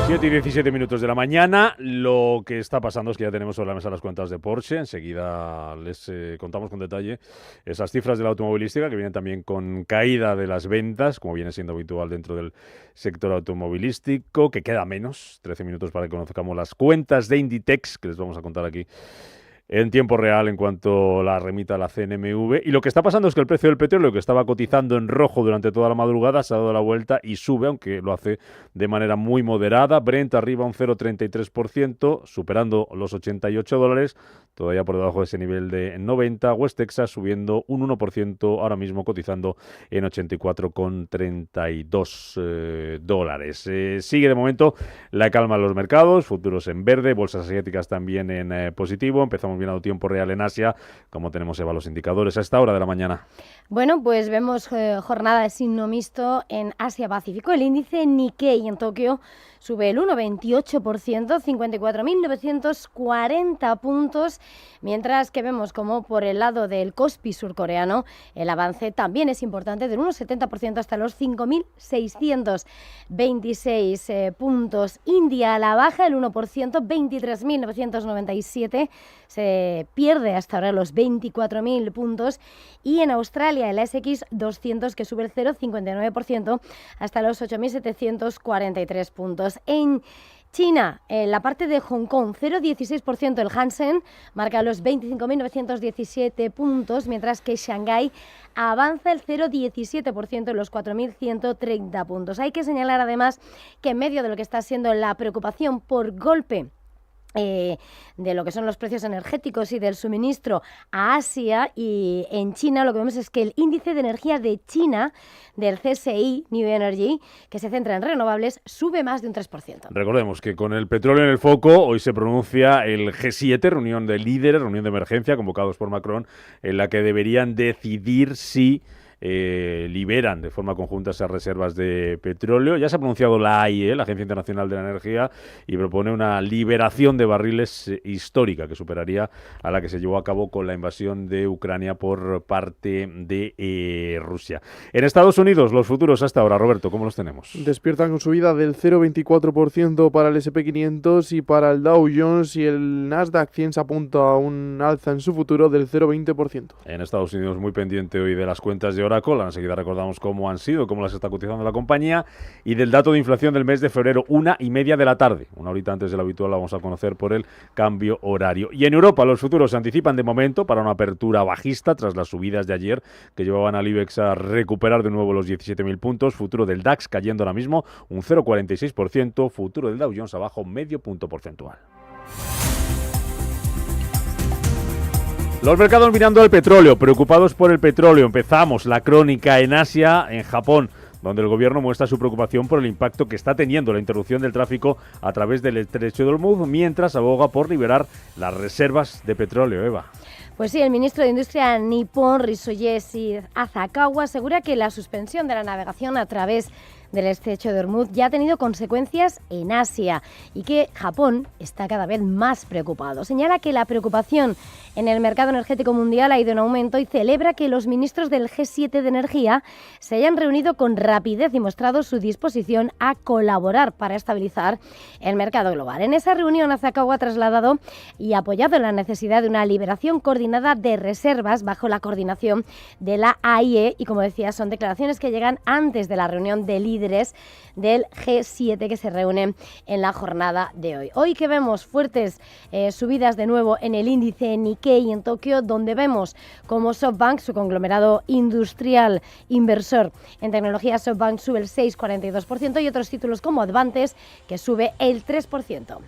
7:17 de la mañana. Lo que está pasando es que ya tenemos sobre la mesa las cuentas de Porsche. Enseguida les contamos con detalle esas cifras de la automovilística que vienen también con caída de las ventas, como viene siendo habitual dentro del sector automovilístico, que queda menos. 13 minutos para que conozcamos las cuentas de Inditex, que les vamos a contar aquí en tiempo real en cuanto la remita la CNMV. Y lo que está pasando es que el precio del petróleo, que estaba cotizando en rojo durante toda la madrugada, se ha dado la vuelta y sube, aunque lo hace de manera muy moderada. Brent arriba un 0,33%, superando los $88, todavía por debajo de ese nivel de 90. West Texas subiendo un 1%, ahora mismo cotizando en $84,32. Sigue de momento la calma en los mercados, futuros en verde, bolsas asiáticas también en positivo. Empezamos viendo tiempo real en Asia, como tenemos, Eva, los indicadores a esta hora de la mañana. Bueno, pues vemos jornada de signo mixto en Asia-Pacífico. El índice Nikkei en Tokio sube el 1,28%, 54.940 puntos, mientras que vemos como por el lado del Kospi surcoreano el avance también es importante, del 1,70% hasta los 5.626 puntos. India a la baja, el 1%, 23.997, se pierde hasta ahora los 24.000 puntos. Y en Australia el ASX 200, que sube el 0,59% hasta los 8.743 puntos. En China, en la parte de Hong Kong, 0,16%, el Hansen marca los 25.917 puntos, mientras que Shanghái avanza el 0,17% en los 4.130 puntos. Hay que señalar además que en medio de lo que está siendo la preocupación por golpe de lo que son los precios energéticos y del suministro a Asia, y en China lo que vemos es que el índice de energía de China, del CSI New Energy, que se centra en renovables, sube más de un 3%. Recordemos que con el petróleo en el foco, hoy se pronuncia el G7, reunión de líderes, reunión de emergencia, convocados por Macron, en la que deberían decidir si liberan de forma conjunta esas reservas de petróleo. Ya se ha pronunciado la AIE, la Agencia Internacional de la Energía, y propone una liberación de barriles histórica que superaría a la que se llevó a cabo con la invasión de Ucrania por parte de Rusia. En Estados Unidos, los futuros hasta ahora, Roberto, ¿cómo los tenemos? Despiertan con subida del 0,24% para el S&P 500 y para el Dow Jones, y el Nasdaq 100 se apunta a un alza en su futuro del 0,20%. En Estados Unidos, muy pendiente hoy de las cuentas de Oracle. Enseguida recordamos cómo han sido, cómo las está cotizando la compañía, y del dato de inflación del mes de febrero, 1:30 de la tarde. Una horita antes de lo habitual la vamos a conocer por el cambio horario. Y en Europa, los futuros se anticipan de momento para una apertura bajista tras las subidas de ayer que llevaban al IBEX a recuperar de nuevo los 17.000 puntos. Futuro del DAX cayendo ahora mismo un 0,46%. Futuro del Dow Jones abajo medio punto porcentual. Los mercados mirando al petróleo, preocupados por el petróleo. Empezamos la crónica en Asia, en Japón, donde el gobierno muestra su preocupación por el impacto que está teniendo la interrupción del tráfico a través del estrecho de Hormuz, mientras aboga por liberar las reservas de petróleo. Eva. Pues sí, el ministro de Industria nipón, Risoyeshi Asakawa, asegura que la suspensión de la navegación a través del estrecho de Hormuz ya ha tenido consecuencias en Asia y que Japón está cada vez más preocupado. Señala que la preocupación en el mercado energético mundial ha ido en aumento y celebra que los ministros del G7 de Energía se hayan reunido con rapidez y mostrado su disposición a colaborar para estabilizar el mercado global. En esa reunión, Asakawa ha trasladado y apoyado la necesidad de una liberación coordinada de reservas bajo la coordinación de la AIE, y como decía, son declaraciones que llegan antes de la reunión de líderes del G7 que se reúnen en la jornada de hoy. Hoy que vemos fuertes subidas de nuevo en el índice Nikkei en Tokio, donde vemos como SoftBank, su conglomerado industrial inversor en tecnología, SoftBank sube el 6,42%, y otros títulos como Advantes, que sube el 3%.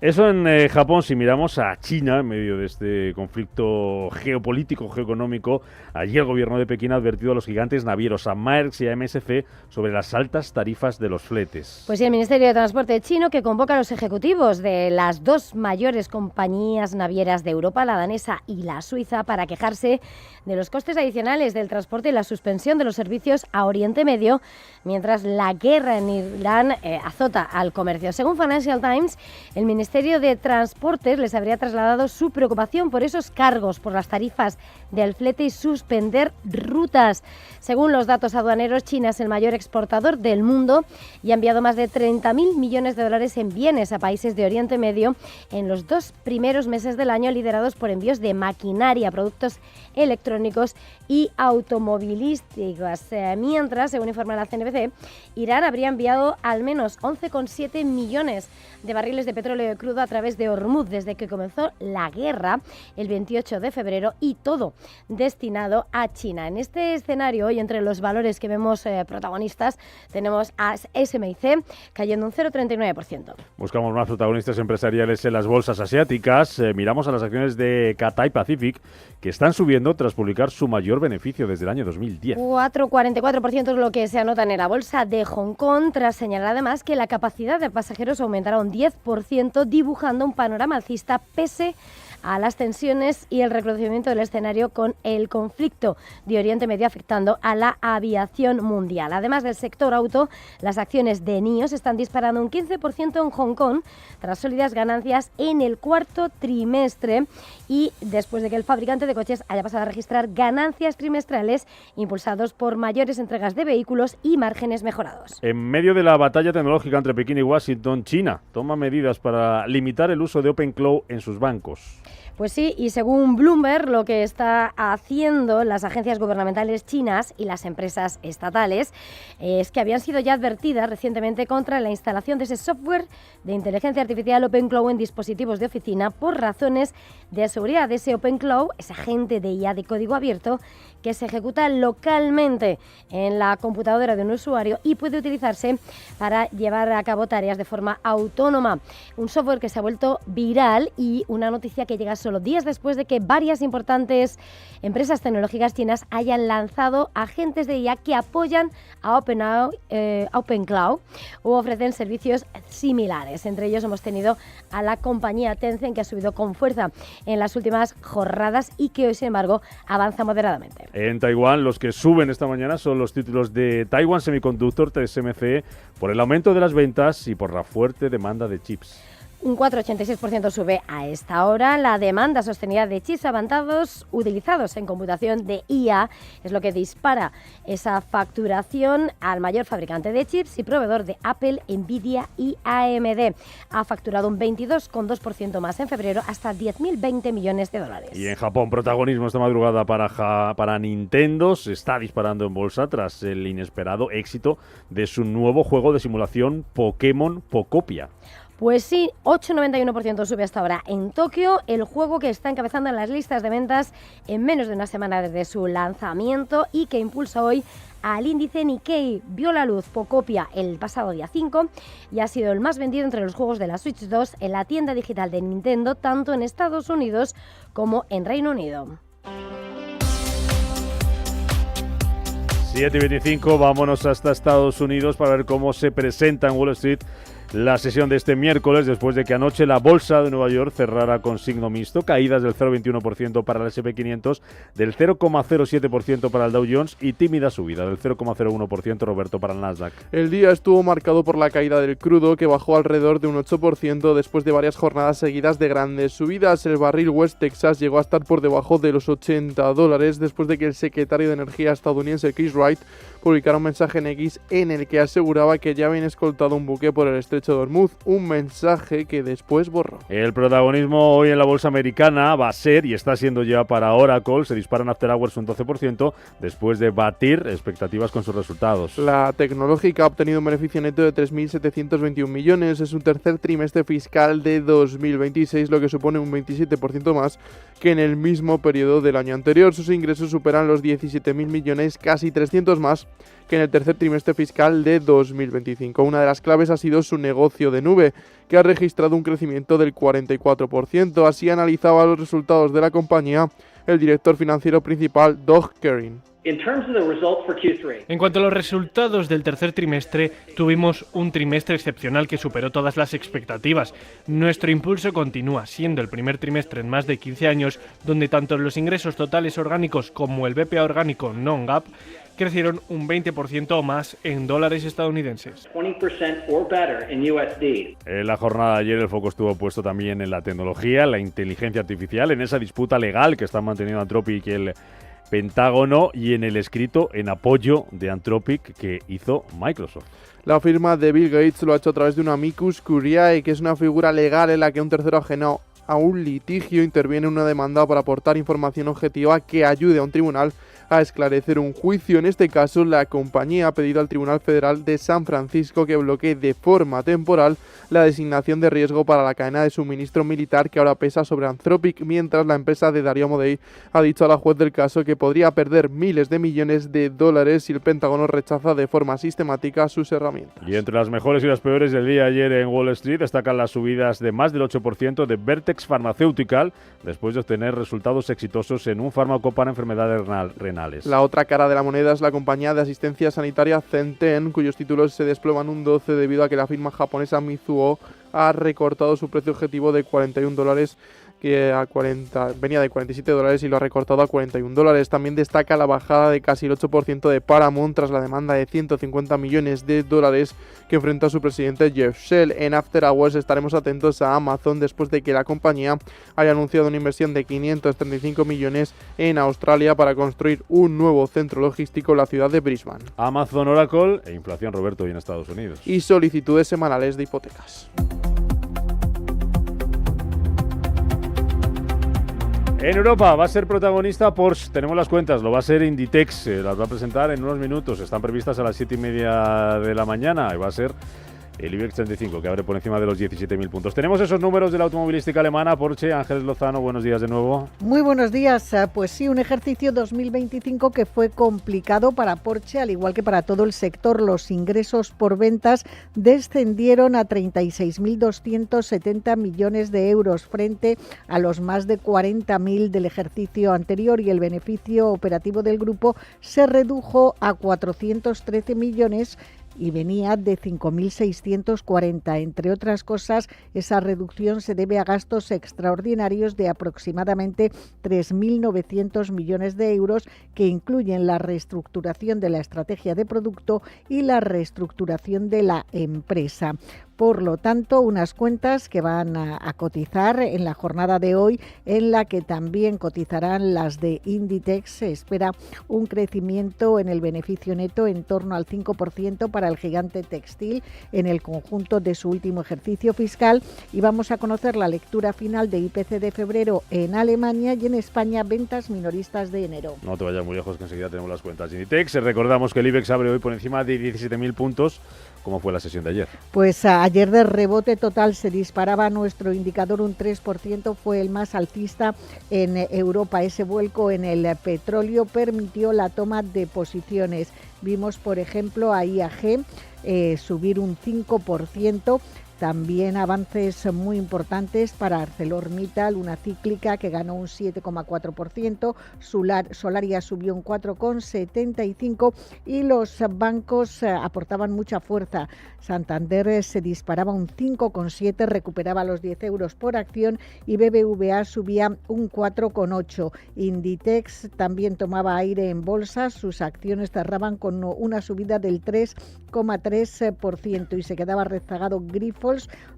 Eso en Japón. Si miramos a China, en medio de este conflicto geopolítico, geoeconómico, allí el gobierno de Pekín ha advertido a los gigantes navieros, a Maersk y a MSC, sobre las altas tarifas de los fletes. Pues sí, el Ministerio de Transporte chino, que convoca a los ejecutivos de las dos mayores compañías navieras de Europa, la danesa y la suiza, para quejarse de los costes adicionales del transporte y la suspensión de los servicios a Oriente Medio, mientras la guerra en Irán azota al comercio. Según Financial Times, el Ministerio Ministerio de Transportes les habría trasladado su preocupación por esos cargos por las tarifas del flete y suspender rutas. Según los datos aduaneros, China es el mayor exportador del mundo y ha enviado más de 30.000 millones de dólares en bienes a países de Oriente Medio en los 2 primeros meses del año, liderados por envíos de maquinaria, productos electrónicos y automovilísticos. Mientras, según informa la CNBC, Irán habría enviado al menos 11,7 millones de barriles de petróleo crudo a través de Hormuz desde que comenzó la guerra el 28 de febrero y todo destinado a China. En este escenario, hoy entre los valores que vemos protagonistas, tenemos a SMIC cayendo un 0,39%. Buscamos más protagonistas empresariales en las bolsas asiáticas. Miramos a las acciones de Cathay Pacific, que están subiendo tras publicar su mayor beneficio desde el año 2010. 4,44% es lo que se anota en la bolsa de Hong Kong, tras señalar además que la capacidad de pasajeros aumentará un 10%, dibujando un panorama alcista pese a las tensiones y el recrudecimiento del escenario con el conflicto de Oriente Medio afectando a la aviación mundial. Además del sector auto, las acciones de NIO se están disparando un 15% en Hong Kong tras sólidas ganancias en el cuarto trimestre y después de que el fabricante de coches haya pasado a registrar ganancias trimestrales impulsados por mayores entregas de vehículos y márgenes mejorados. En medio de la batalla tecnológica entre Pekín y Washington, China toma medidas para limitar el uso de OpenCloud en sus bancos. Pues sí, y según Bloomberg, lo que está haciendo las agencias gubernamentales chinas y las empresas estatales es que habían sido ya advertidas recientemente contra la instalación de ese software de inteligencia artificial OpenCloud en dispositivos de oficina por razones de seguridad de ese OpenCloud, ese agente de IA de código abierto que se ejecuta localmente en la computadora de un usuario y puede utilizarse para llevar a cabo tareas de forma autónoma. Un software que se ha vuelto viral y una noticia que llega solo días después de que varias importantes empresas tecnológicas chinas hayan lanzado agentes de IA que apoyan a OpenCloud o ofrecen servicios similares. Entre ellos hemos tenido a la compañía Tencent, que ha subido con fuerza en las últimas jornadas y que hoy, sin embargo, avanza moderadamente. En Taiwán, los que suben esta mañana son los títulos de Taiwan Semiconductor, TSMC, por el aumento de las ventas y por la fuerte demanda de chips. Un 4,86% sube a esta hora. La demanda sostenida de chips avanzados utilizados en computación de IA es lo que dispara esa facturación al mayor fabricante de chips y proveedor de Apple, Nvidia y AMD. Ha facturado un 22,2% más en febrero, hasta 10.020 millones de dólares. Y en Japón, protagonismo esta madrugada para Nintendo. Se está disparando en bolsa tras el inesperado éxito de su nuevo juego de simulación Pokémon Pocopia. Pues sí, 8,91% sube hasta ahora en Tokio, el juego que está encabezando en las listas de ventas en menos de una semana desde su lanzamiento y que impulsa hoy al índice Nikkei. Vio la luz Pocopia el pasado día 5 y ha sido el más vendido entre los juegos de la Switch 2 en la tienda digital de Nintendo, tanto en Estados Unidos como en Reino Unido. 7:25, vámonos hasta Estados Unidos para ver cómo se presenta en Wall Street la sesión de este miércoles, después de que anoche la bolsa de Nueva York cerrara con signo mixto, caídas del 0,21% para el S&P 500, del 0,07% para el Dow Jones y tímida subida del 0,01%, Roberto, para el Nasdaq. El día estuvo marcado por la caída del crudo, que bajó alrededor de un 8% después de varias jornadas seguidas de grandes subidas. El barril West Texas llegó a estar por debajo de los $80 después de que el secretario de Energía estadounidense Chris Wright publicara un mensaje en X en el que aseguraba que ya habían escoltado un buque por el estrecho de Hormuz, un mensaje que después borró. El protagonismo hoy en la bolsa americana va a ser, y está siendo ya para Oracle, se disparan after hours un 12% después de batir expectativas con sus resultados. La tecnológica ha obtenido un beneficio neto de 3.721 millones, es un tercer trimestre fiscal de 2026, lo que supone un 27% más que en el mismo periodo del año anterior. Sus ingresos superan los 17.000 millones, casi 300 más que en el tercer trimestre fiscal de 2025. Una de las claves ha sido su negocio de nube, que ha registrado un crecimiento del 44%. Así analizaba los resultados de la compañía el director financiero principal, Doug Kering. En cuanto a los resultados del tercer trimestre, tuvimos un trimestre excepcional que superó todas las expectativas. Nuestro impulso continúa, siendo el primer trimestre en más de 15 años, donde tanto los ingresos totales orgánicos como el BPA orgánico non-GAAP crecieron un 20% o más en dólares estadounidenses. En la jornada de ayer el foco estuvo puesto también en la tecnología, la inteligencia artificial, en esa disputa legal que están manteniendo Anthropic y el Pentágono y en el escrito en apoyo de Anthropic que hizo Microsoft. La firma de Bill Gates lo ha hecho a través de un amicus curiae, que es una figura legal en la que un tercero ajeno a un litigio interviene en una demanda para aportar información objetiva que ayude a un tribunal a esclarecer un juicio. En este caso, la compañía ha pedido al Tribunal Federal de San Francisco que bloquee de forma temporal la designación de riesgo para la cadena de suministro militar que ahora pesa sobre Anthropic, mientras la empresa de Darío Amodei ha dicho a la juez del caso que podría perder miles de millones de dólares si el Pentágono rechaza de forma sistemática sus herramientas. Y entre las mejores y las peores del día ayer en Wall Street destacan las subidas de más del 8% de Vertex Pharmaceutical después de obtener resultados exitosos en un fármaco para enfermedades renales. La otra cara de la moneda es la compañía de asistencia sanitaria Zenten, cuyos títulos se desploman un 12% debido a que la firma japonesa Mizuho ha recortado su precio objetivo de $41, que venía de $47 y lo ha recortado a $41. También destaca la bajada de casi el 8% de Paramount tras la demanda de $150 millones que enfrenta a su presidente Jeff Shell. En After Hours estaremos atentos a Amazon después de que la compañía haya anunciado una inversión de 535 millones en Australia para construir un nuevo centro logístico en la ciudad de Brisbane. Amazon, Oracle e inflación, Roberto, y en Estados Unidos. Y solicitudes semanales de hipotecas. En Europa va a ser protagonista Porsche, tenemos las cuentas, lo va a ser Inditex, las va a presentar en unos minutos, están previstas a las 7:30 de la mañana y va a ser el IBEX 35, que abre por encima de los 17.000 puntos. Tenemos esos números de la automovilística alemana. Porsche, Ángeles Lozano, buenos días de nuevo. Muy buenos días. Pues sí, un ejercicio 2025 que fue complicado para Porsche, al igual que para todo el sector. Los ingresos por ventas descendieron a 36.270 millones de euros frente a los más de 40.000 del ejercicio anterior, y el beneficio operativo del grupo se redujo a 413 millones y venía de 5.640. Entre otras cosas, esa reducción se debe a gastos extraordinarios de aproximadamente 3.900 millones de euros que incluyen la reestructuración de la estrategia de producto y la reestructuración de la empresa. Por lo tanto, unas cuentas que van a cotizar en la jornada de hoy, en la que también cotizarán las de Inditex. Se espera un crecimiento en el beneficio neto en torno al 5% para el gigante textil en el conjunto de su último ejercicio fiscal, y vamos a conocer la lectura final de IPC de febrero en Alemania y en España ventas minoristas de enero. No te vayas muy lejos, que enseguida tenemos las cuentas de Inditex. Recordamos que el IBEX abre hoy por encima de 17.000 puntos. ¿Cómo fue la sesión de ayer? Pues ayer de rebote total se disparaba nuestro indicador un 3%, fue el más alcista en Europa. Ese vuelco en el petróleo permitió la toma de posiciones. Vimos, por ejemplo, a IAG subir un 5%. También avances muy importantes para ArcelorMittal, una cíclica que ganó un 7,4%, Solaria subió un 4,75% y los bancos aportaban mucha fuerza. Santander se disparaba un 5,7%, recuperaba los 10 euros por acción, y BBVA subía un 4,8%. Inditex también tomaba aire en bolsa, sus acciones cerraban con una subida del 3,3% y se quedaba rezagado Grifols,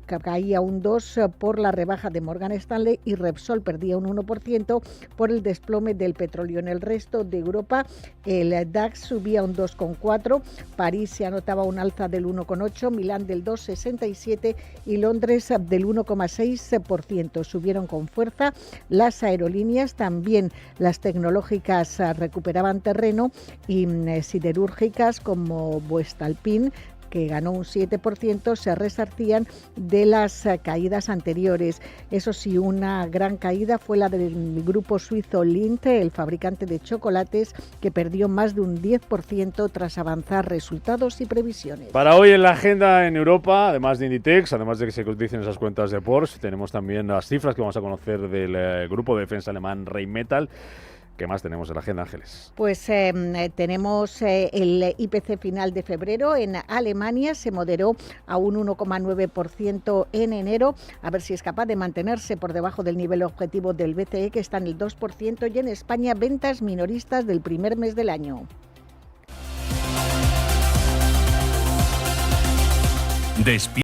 que caía un 2% por la rebaja de Morgan Stanley, y Repsol perdía un 1% por el desplome del petróleo. En el resto de Europa el DAX subía un 2,4%, París se anotaba un alza del 1,8%, Milán del 2,67% y Londres del 1,6%. Subieron con fuerza las aerolíneas, también las tecnológicas recuperaban terreno, y siderúrgicas como Voestalpine, que ganó un 7%, se resarcían de las caídas anteriores. Eso sí, una gran caída fue la del grupo suizo Lindt, el fabricante de chocolates, que perdió más de un 10% tras avanzar resultados y previsiones. Para hoy en la agenda en Europa, además de Inditex, además de que se coticen esas cuentas de Porsche, tenemos también las cifras que vamos a conocer del grupo de defensa alemán Rheinmetall. ¿Qué más tenemos en la agenda, Ángeles? Pues tenemos el IPC final de febrero en Alemania, se moderó a un 1,9% en enero, a ver si es capaz de mantenerse por debajo del nivel objetivo del BCE, que está en el 2%, y en España ventas minoristas del primer mes del año.